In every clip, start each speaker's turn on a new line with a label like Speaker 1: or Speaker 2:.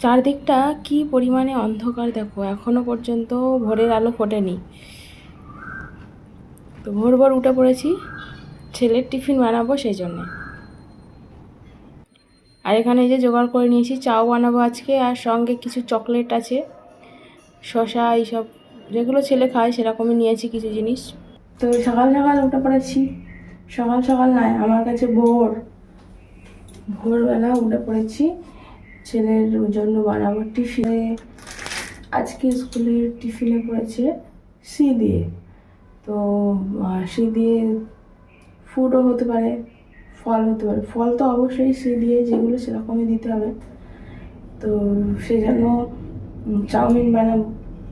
Speaker 1: চারদিকটা কি পরিমাণে অন্ধকার দেখো, এখনো পর্যন্ত ভোরের আলো ফোটেনি। তো ভোর ভোর উঠে পড়েছি, ছেলের টিফিন বানাবো সেই জন্যে। আর এখানে এই যে জোগাড় করে নিয়েছি, চাও বানাবো আজকে, আর সঙ্গে কিছু চকলেট আছে, শসা, এইসব যেগুলো ছেলে খায় সেরকমই নিয়েছি কিছু জিনিস। তো সকাল সকাল উঠে পড়েছি, সকাল সকাল নয়, আমার কাছে ভোরবেলা উঠে পড়েছি। ছেলের জন্য বানাবো টিফিনে। আজকে স্কুলের টিফিনে পড়েছে সি দিয়ে। তো সি দিয়ে ফুডও হতে পারে, ফল হতে পারে। ফল তো অবশ্যই সি দিয়ে যেগুলো সেরকমই দিতে হবে। তো সেই জন্য চাউমিন বানাবো,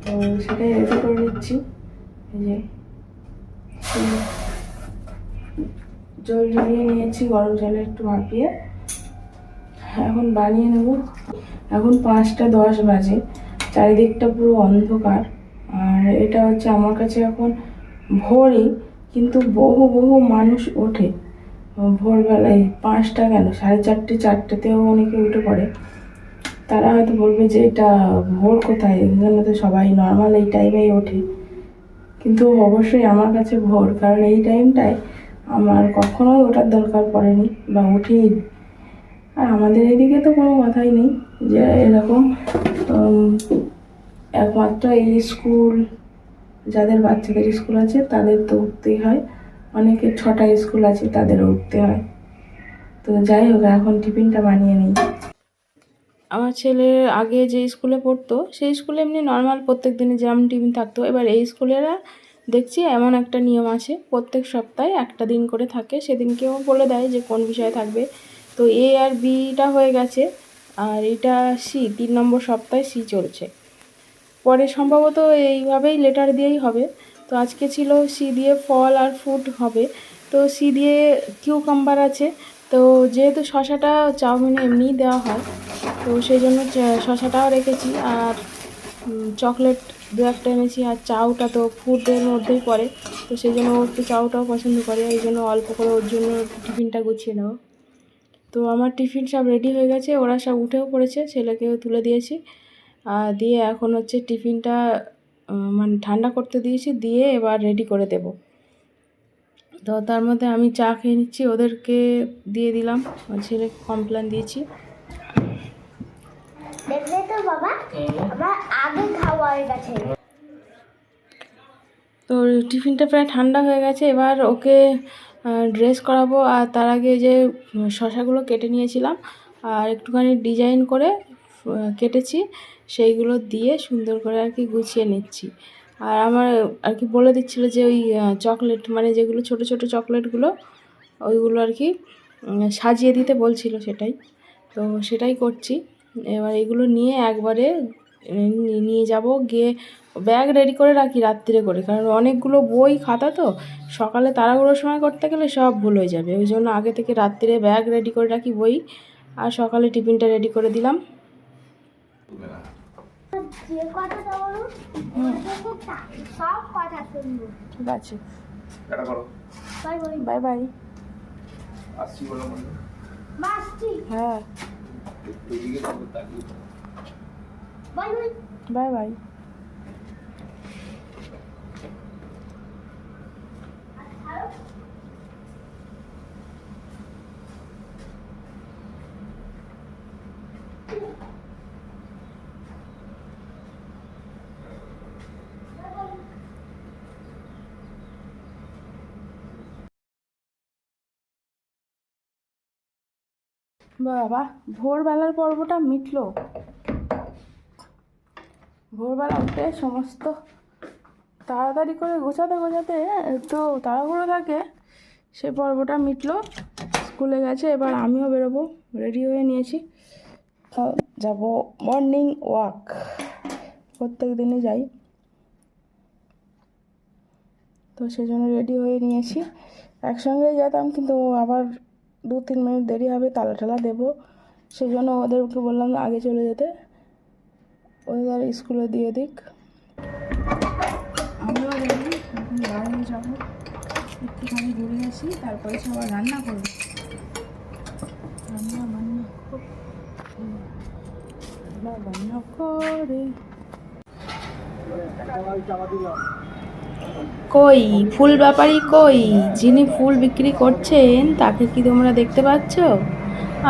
Speaker 1: তো সেটাই রেডি করে নিচ্ছি। এই যে জল জ্বালিয়ে নিয়েছি, গরম জলে একটু ভাপিয়ে এখন বানিয়ে নেব। এখন 5টা 10 বাজে, চারিদিকটা পুরো অন্ধকার। আর এটা হচ্ছে আমার কাছে এখন ভোরই, কিন্তু বহু বহু মানুষ ওঠে ভোরবেলায়। 5টা কেন, 4:30 4টেতেও অনেকে উঠে পড়ে। তারা হয়তো বলবে যে এটা ভোর কোথায়, এখানে তো সবাই নর্মাল এই টাইমেই ওঠে। কিন্তু অবশ্যই আমার কাছে ভোর, কারণ এই টাইমটায় আমার কখনোই ওঠার দরকার পড়েনি বা উঠিনি। আর আমাদের এদিকে তো কোনো কথাই নেই যে এরকম, একমাত্র এই স্কুল, যাদের বাচ্চাদের স্কুল আছে তাদের তো উঠতেই হয়, অনেকের 6টায় স্কুল আছে তাদেরও উঠতে হয়। তো যাই হোক, এখন টিফিনটা বানিয়ে নিই। আমার ছেলে আগে যে স্কুলে পড়তো সেই স্কুলে এমনি নর্মাল প্রত্যেক দিনে যেমন টিফিন থাকতো, এবার এই স্কুলেরা দেখছি এমন একটা নিয়ম আছে, প্রত্যেক সপ্তাহে একটা দিন করে থাকে, সেদিনকেও বলে দেয় যে কোন বিষয়ে থাকবে। তো এ আর বিটা হয়ে গেছে, আর এটা সি, 3 নম্বর সপ্তাহে সি চলছে। পরে সম্ভবত এইভাবেই লেটার দিয়েই হবে। তো আজকে ছিল সি দিয়ে ফল আর ফুড হবে। তো সি দিয়ে কিউকাম্বার আছে। তো যেহেতু শশাটা চাউমিনে এমনিই দেওয়া হয়, তো সেই জন্য শশাটাও রেখেছি। আর চকলেট 2-1টা এনেছি। আর চাউটা তো ফুডের মধ্যেই পড়ে, তো সেই জন্য ও একটু চাউটাও পছন্দ করে, এই জন্য অল্প করে ওর জন্য টিফিনটা গুছিয়ে নেব। তো আমার টিফিন সব রেডি হয়ে গেছে, ওরা সব উঠেও পড়েছে, ছেলেকেও তুলে দিয়েছি। দিয়ে এখন হচ্ছে টিফিনটা মানে ঠান্ডা করতে দিয়েছি, দিয়ে এবার রেডি করে দেব। তো তার মধ্যে আমি চা খেয়ে নিচ্ছি, ওদেরকে দিয়ে দিলাম, ছেলেকে কমপ্লেন দিয়েছি। দেখলে তো বাবা, আমার আগে খাওয়া হয়ে গেছে। তো টিফিনটা প্রায় ঠান্ডা হয়ে গেছে, এবার ওকে ড্রেস করাবো। আর তার আগে যে শসাগুলো কেটে নিয়েছিলাম আর একটুখানি ডিজাইন করে কেটেছি, সেইগুলো দিয়ে সুন্দর করে আর কি গুছিয়ে নিচ্ছি। আর আমার আর কি বলে দিচ্ছিলো যে ওই চকলেট, মানে যেগুলো ছোট ছোট চকলেটগুলো, ওইগুলো আর কি সাজিয়ে দিতে বলছিল, তো সেটাই করছি। এবার এগুলো নিয়ে একবারে নিয়ে যাব, গিয়ে ব্যাগ রেডি করে রাখি রাত্রিরে করে, কারণ অনেকগুলো বই খাতা, তো সকালে তাড়াহুড়োর সময় করতে গেলে সব ভুল হয়ে যাবে। ওই জন্য আগে থেকে রাত্রিরে ব্যাগ রেডি করে রাখি বই, আর সকালে টিফিনটা রেডি করে দিলাম। ঠিক আছে, বাই বাই। হ্যাঁ, বাই বাই। বাবা, ভোরবেলার পর্বটা মিটলো। ভোরবেলা উঠে সমস্ত তাড়াতাড়ি করে গোছাতে গোছাতে তো তাড়াহুড়ো থাকে, সে পর্বটা মিটলো। স্কুলে গেছে, এবার আমিও বেরোবো, রেডি হয়ে নিয়েছি, যাব মর্নিং ওয়াক, প্রত্যেক দিনই যাই, তো সেই জন্য রেডি হয়ে নিয়েছি। একসঙ্গেই যেতাম, কিন্তু আবার 2-3 মিনিট দেরি হবে, তালা টালা দেবো, সেই জন্য ওদেরকে বললাম আগে চলে যেতে, ওদের স্কুলে দিয়ে দিক। আমিও রেডি, এখন বাইরে যাবো, একটুখানি ঘুরে আসি, তারপরে সবাই রান্না করবো। রান্না খুব বাবা করে কই ফুল ব্যাপারী কই, যিনি ফুল বিক্রি করছেন তাকে কি তোমরা দেখতে পাচ্ছ?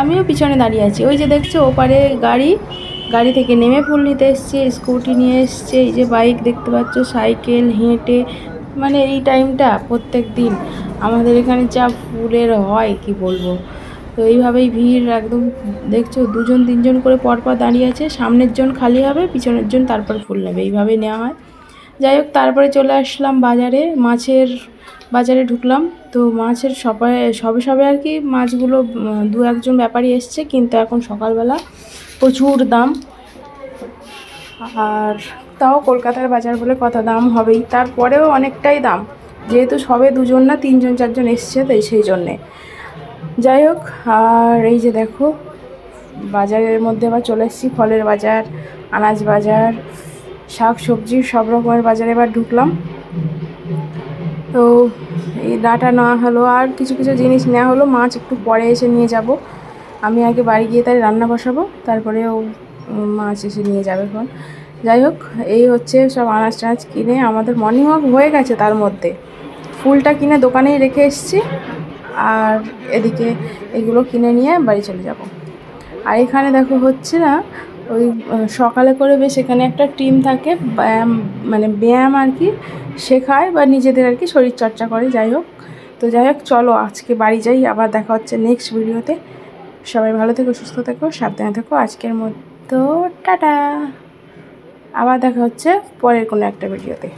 Speaker 1: আমিও পিছনে দাঁড়িয়ে আছি। ওই যে দেখছো ওপারে গাড়ি, গাড়ি থেকে নেমে ফুল নিতে এসছে, স্কুটি নিয়ে এসছে, এই যে বাইক দেখতে পাচ্ছ, সাইকেল, হেঁটে। মানে এই টাইমটা প্রত্যেক দিন আমাদের এখানে যা ফুলের হয় কি বলবো। তো এইভাবেই ভিড় একদম, দেখছো 2জন 3জন করে পরপর দাঁড়িয়ে আছে, সামনের জন খালি হবে, পিছনের জন তারপর ফুল নেবে, এইভাবেই নেওয়া হয়। যাই হোক, তারপরে চলে আসলাম বাজারে, মাছের বাজারে ঢুকলাম। তো মাছের সবে সবে আর কি মাছগুলো 2-1জন ব্যাপারী এসছে, কিন্তু এখন সকালবেলা প্রচুর দাম। আর তাও কলকাতার বাজার বলে কথা, দাম হবেই, তারপরেও অনেকটাই দাম, যেহেতু সবে 2জন না 3জন 4জন এসছে, তাই সেই জন্যে। যাই হোক, আর এই যে দেখো বাজারের মধ্যে আবার চলে এসেছি, ফলের বাজার, আনাজ বাজার, শাক সবজি সব রকমের বাজারে এবার ঢুকলাম। তো এই ডাটা নেওয়া হলো, আর কিছু কিছু জিনিস নেওয়া হলো, মাছ একটু পরে এসে নিয়ে যাব। আমি আগে বাড়ি গিয়ে তাই রান্না বসাবো, তারপরেও মাছ এসে নিয়ে যাবে এখন। যাই হোক, এই হচ্ছে সব আনাজ টানাজ কিনে আমাদের মর্নিং ওয়াক হয়ে গেছে, তার মধ্যে ফুলটা কিনে দোকানেই রেখে এসেছি, আর এদিকে এগুলো কিনে নিয়ে বাড়ি চলে যাব। আর এখানে দেখো হচ্ছে না, ওই সকালে করে বেশ এখানে একটা টিম থাকে, ব্যায়াম মানে ব্যায়াম আর কি শেখায়, বা নিজেদের আর কি শরীরচর্চা করে। যাই হোক, তো যাই হোক, চলো আজকে বাড়ি যাই, আবার দেখা হচ্ছে নেক্সট ভিডিওতে। সবাই ভালো থেকো, সুস্থ থেকো, সাবধানে থেকো। আজকের মতো টাটা, আবার দেখা হচ্ছে পরের কোনো একটা ভিডিওতে।